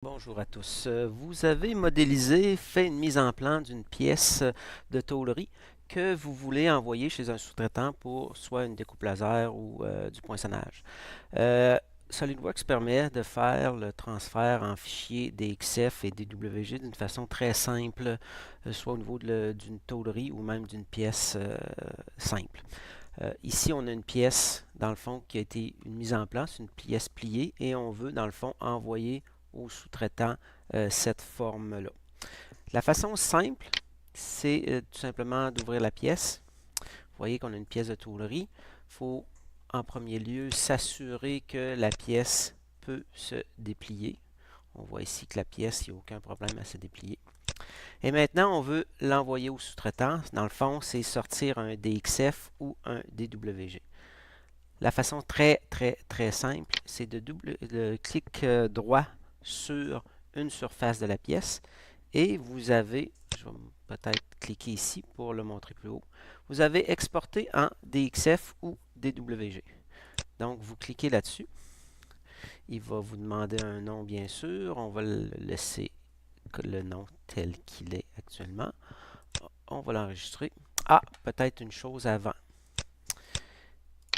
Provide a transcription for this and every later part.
Bonjour à tous. Vous avez modélisé, fait une mise en plan d'une pièce de tôlerie que vous voulez envoyer chez un sous-traitant pour soit une découpe laser ou du poinçonnage. Euh, SolidWorks permet de faire le transfert en fichiers DXF et DWG d'une façon très simple, soit au niveau d'une tôlerie ou même d'une pièce simple. Ici, on a une pièce, dans le fond, qui a été une mise en place, une pièce pliée, et on veut, dans le fond, envoyer au sous-traitant cette forme-là. La façon simple, c'est tout simplement d'ouvrir la pièce. Vous voyez qu'on a une pièce de tôlerie. Il faut, en premier lieu, s'assurer que la pièce peut se déplier. On voit ici que la pièce, il n'y a aucun problème à se déplier. Et maintenant, on veut l'envoyer au sous-traitant. Dans le fond, c'est sortir un DXF ou un DWG. La façon très simple, c'est de clic droit sur une surface de la pièce et vous avez, je vais peut-être cliquer ici pour le montrer plus haut, vous avez exporté en DXF ou DWG. Donc, vous cliquez là-dessus. Il va vous demander un nom, bien sûr. On va le laisser le nom tel qu'il est actuellement. On va l'enregistrer. Ah, peut-être une chose avant.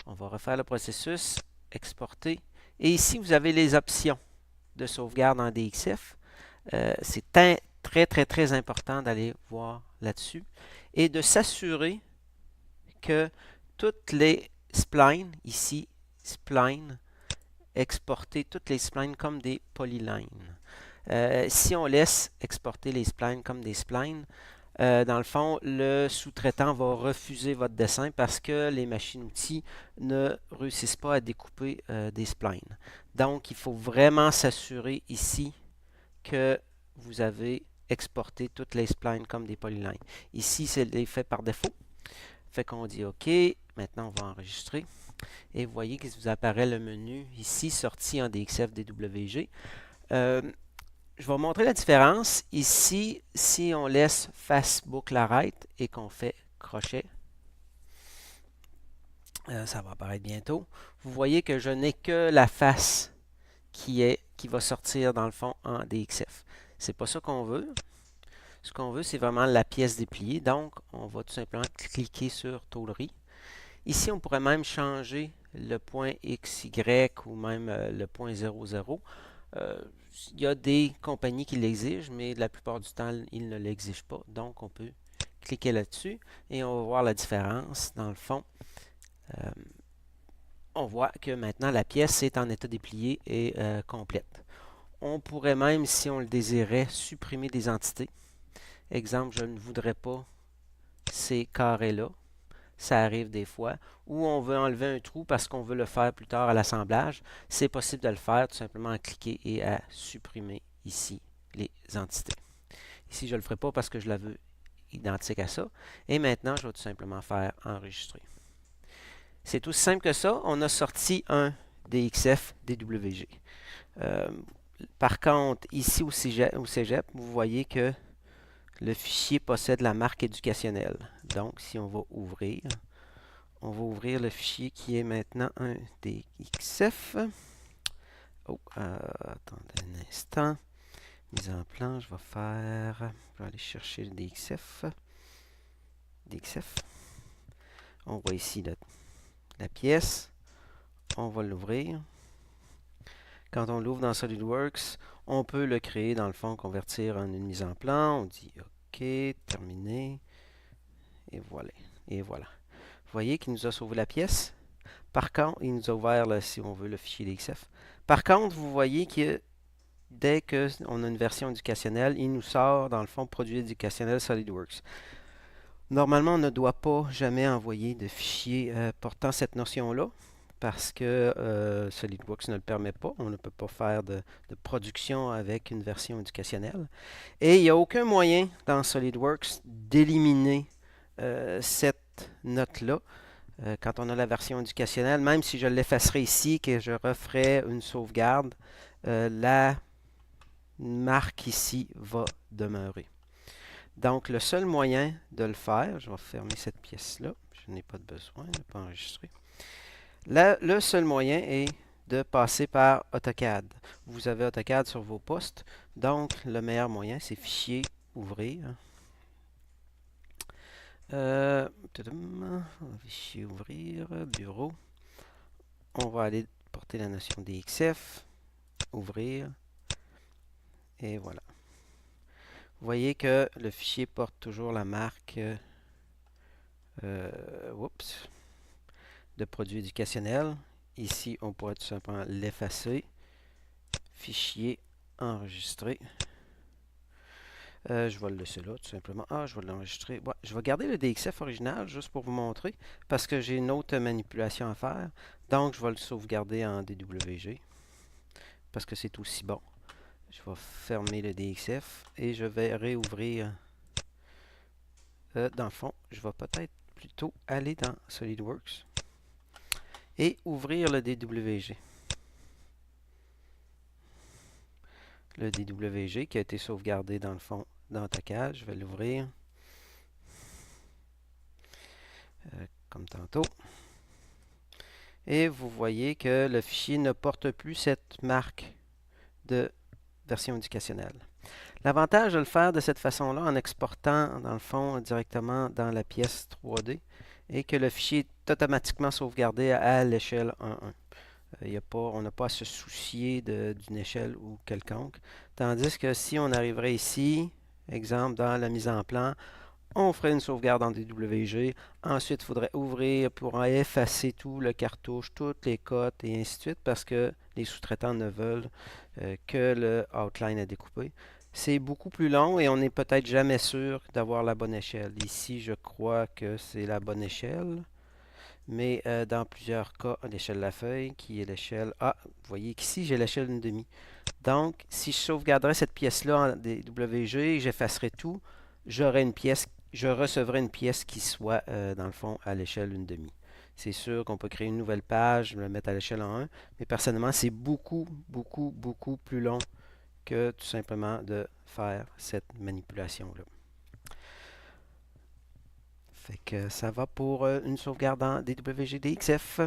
On va refaire le processus, exporter. Et ici, vous avez les options de sauvegarde en DXF. C'est très important d'aller voir là-dessus et de s'assurer que toutes les splines, ici, spline, exporter toutes les splines comme des polylines. Si on laisse exporter les splines comme des splines, dans le fond, le sous-traitant va refuser votre dessin parce que les machines-outils ne réussissent pas à découper des splines. Donc, il faut vraiment s'assurer ici que vous avez exporté toutes les splines comme des polylines. Ici, c'est fait par défaut. Fait qu'on dit OK. Maintenant, on va enregistrer. Et vous voyez que vous apparaît le menu ici, sorti en DXF DWG. Je vais vous montrer la différence. Ici, si on laisse face boucle arrête et qu'on fait crochet, ça va apparaître bientôt. Vous voyez que je n'ai que la face qui va sortir dans le fond en DXF. C'est pas ça qu'on veut. Ce qu'on veut, c'est vraiment la pièce dépliée. Donc, on va tout simplement cliquer sur tôlerie. Ici, on pourrait même changer le point XY ou même le point 00. Il y a des compagnies qui l'exigent, mais la plupart du temps, ils ne l'exigent pas. Donc, on peut cliquer là-dessus et on va voir la différence. Dans le fond, on voit que maintenant, la pièce est en état déplié et complète. On pourrait même, si on le désirait, supprimer des entités. Exemple, je ne voudrais pas ces carrés-là. Ça arrive des fois. Ou on veut enlever un trou parce qu'on veut le faire plus tard à l'assemblage. C'est possible de le faire tout simplement à cliquer et à supprimer ici les entités. Ici, je ne le ferai pas parce que je la veux identique à ça. Et maintenant, je vais tout simplement faire enregistrer. C'est aussi simple que ça. On a sorti un DXF DWG. Par contre, ici au Cégep, vous voyez que le fichier possède la marque éducationnelle. Donc, si on va ouvrir, on va ouvrir le fichier qui est maintenant un DXF. Oh, attendez un instant. Mise en plan, je vais aller chercher le DXF. DXF. On voit ici la pièce. On va l'ouvrir. Quand on l'ouvre dans SolidWorks, on peut le créer dans le fond, convertir en une mise en plan. On dit OK, terminé. Et voilà. Et voilà. Vous voyez qu'il nous a sauvé la pièce. Par contre, il nous a ouvert, si on veut, le fichier DXF. Par contre, vous voyez que dès qu'on a une version éducationnelle, il nous sort, dans le fond, produit éducationnel SolidWorks. Normalement, on ne doit pas jamais envoyer de fichier portant cette notion-là parce que SolidWorks ne le permet pas. On ne peut pas faire de production avec une version éducationnelle. Et il n'y a aucun moyen dans SolidWorks d'éliminer cette note-là. Quand on a la version éducationnelle, même si je l'effacerais ici, que je referais une sauvegarde, la marque ici va demeurer. Donc, le seul moyen de le faire, je vais fermer cette pièce-là, je n'ai pas de besoin, je ne pas enregistrer. Le seul moyen est de passer par AutoCAD. Vous avez AutoCAD sur vos postes, donc le meilleur moyen, c'est Fichier, Ouvrir. Fichier, Ouvrir, Bureau. On va aller porter la notion DXF, Ouvrir, et voilà. Vous voyez que le fichier porte toujours la marque de produit éducationnel. Ici, on pourrait tout simplement l'effacer. Fichier enregistré. Je vais le laisser là, tout simplement. Ah, je vais l'enregistrer. Ouais, je vais garder le DXF original juste pour vous montrer parce que j'ai une autre manipulation à faire. Donc, je vais le sauvegarder en DWG parce que c'est aussi bon. Je vais fermer le DXF et je vais réouvrir. Dans le fond, je vais peut-être plutôt aller dans SolidWorks et ouvrir le DWG. Le DWG qui a été sauvegardé dans le fond dans AutoCAD. Je vais l'ouvrir comme tantôt. Et vous voyez que le fichier ne porte plus cette marque de version éducationnelle. L'avantage de le faire de cette façon-là, en exportant dans le fond directement dans la pièce 3D, est que le fichier est automatiquement sauvegardé à l'échelle 1.1. On n'a pas à se soucier d'une échelle ou quelconque. Tandis que si on arriverait ici, exemple dans la mise en plan, on ferait une sauvegarde en DWG. Ensuite, il faudrait ouvrir pour effacer tout le cartouche, toutes les cotes et ainsi de suite parce que les sous-traitants ne veulent que le outline à découper. C'est beaucoup plus long et on n'est peut-être jamais sûr d'avoir la bonne échelle. Ici, je crois que c'est la bonne échelle. Mais dans plusieurs cas, l'échelle de la feuille, qui est l'échelle... Ah, vous voyez qu'ici, j'ai l'échelle 1/2. Donc, si je sauvegarderais cette pièce-là en DWG, j'effacerais tout, j'aurais une pièce, je recevrais une pièce qui soit, dans le fond, à l'échelle 1/2. C'est sûr qu'on peut créer une nouvelle page, le mettre à l'échelle en 1, mais personnellement, c'est beaucoup, beaucoup, beaucoup plus long que tout simplement de faire cette manipulation-là. Fait que ça va pour une sauvegarde en DWG DXF.